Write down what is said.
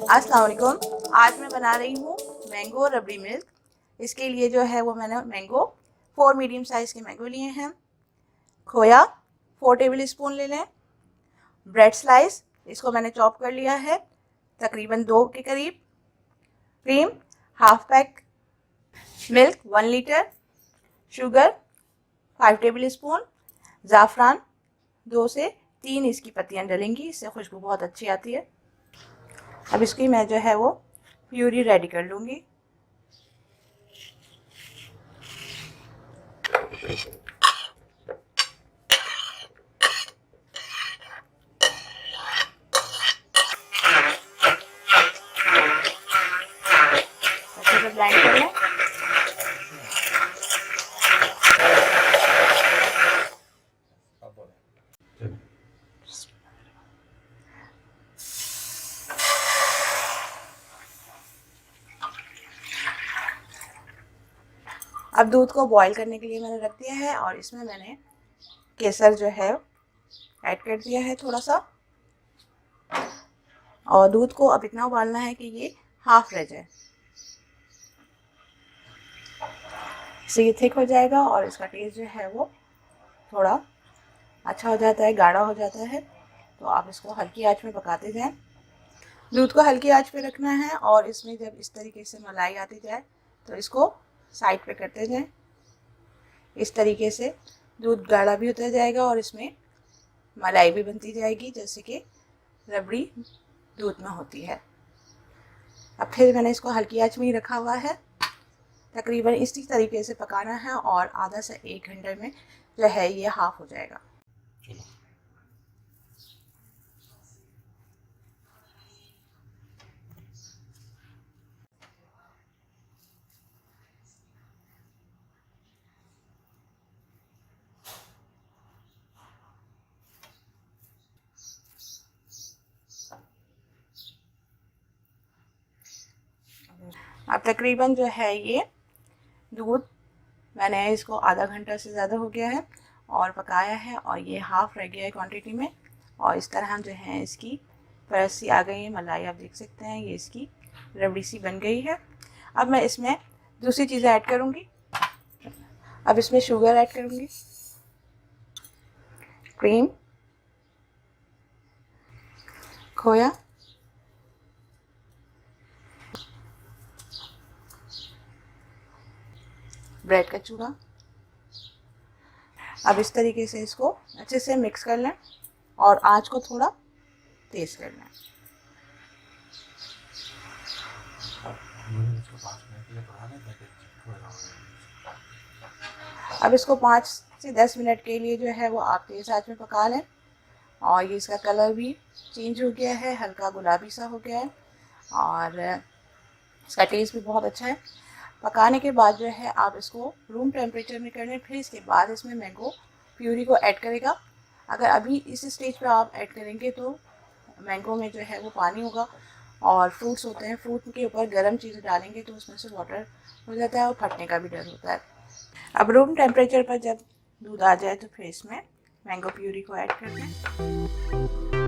अस्सलाम वालेकुम। आज मैं बना रही हूँ मैंगो रबड़ी मिल्क। इसके लिए जो है वो मैंने मैंगो 4 मीडियम साइज़ के मैंगो लिए हैं। खोया 4 टेबल स्पून ले लें। ब्रेड स्लाइस इसको मैंने चॉप कर लिया है तकरीबन 2 के करीब। Cream half pack. Milk 1 litre. Sugar 5 tablespoon. ज़ाफ़रान 2 से 3 इसकी पत्तियाँ डलेंगी, इससे खुशबू बहुत अच्छी आती है। अब इसकी मैं जो है वो प्यूरी रेडी कर लूँगी। अच्छे से ब्लेंड कर लें। अब दूध को बॉईल करने के लिए मैंने रख दिया है और इसमें मैंने केसर जो है ऐड कर दिया है थोड़ा सा, और दूध को अब इतना उबालना है कि ये हाफ रह जाए। इससे ये थिक हो जाएगा और इसका टेस्ट जो है वो थोड़ा अच्छा हो जाता है, गाढ़ा हो जाता है। तो आप इसको हल्की आंच में पकाते जाएं। दूध को हल्की आंच पे रखना है और इसमें जब इस तरीके से मलाई आती जाए तो इसको साइड पे करते जाएं। इस तरीके से दूध गाढ़ा भी होता जाएगा और इसमें मलाई भी बनती जाएगी, जैसे कि रबड़ी दूध में होती है। अब फिर मैंने इसको हल्की आंच में ही रखा हुआ है। तकरीबन इसी तरीके से पकाना है और आधा से 1 घंटे में जो है ये हाफ हो जाएगा। अब तकरीबन जो है ये दूध मैंने इसको आधा घंटा से ज़्यादा हो गया है और पकाया है और ये हाफ रह गया है क्वांटिटी में। और इस तरह जो है इसकी परत सी आ गई है, मलाई आप देख सकते हैं, ये इसकी रबड़ी सी बन गई है। अब मैं इसमें दूसरी चीज़ें ऐड करूँगी। अब इसमें शुगर ऐड करूँगी, क्रीम, खोया, ब्रेड का चूरा। अब इस तरीके से इसको अच्छे से मिक्स कर लें और आंच को थोड़ा तेज कर लें। अब इसको 5 से 10 मिनट के लिए जो है वो आप तेज़ आंच में पका लें। और ये इसका कलर भी चेंज हो गया है, हल्का गुलाबी सा हो गया है और इसका टेस्ट भी बहुत अच्छा है। पकाने के बाद जो है आप इसको रूम टेम्परेचर में कर लें। फिर इसके बाद इसमें मैंगो प्यूरी को ऐड करेगा। अगर अभी इस स्टेज पे आप ऐड करेंगे तो मैंगो में जो है वो पानी होगा और फ्रूट्स होते हैं, फ्रूट के ऊपर गर्म चीज़ें डालेंगे तो उसमें से वाटर हो जाता है और फटने का भी डर होता है। अब रूम टेम्परेचर पर जब दूध आ जाए तो फिर इसमें मैंगो प्यूरी को ऐड कर दें।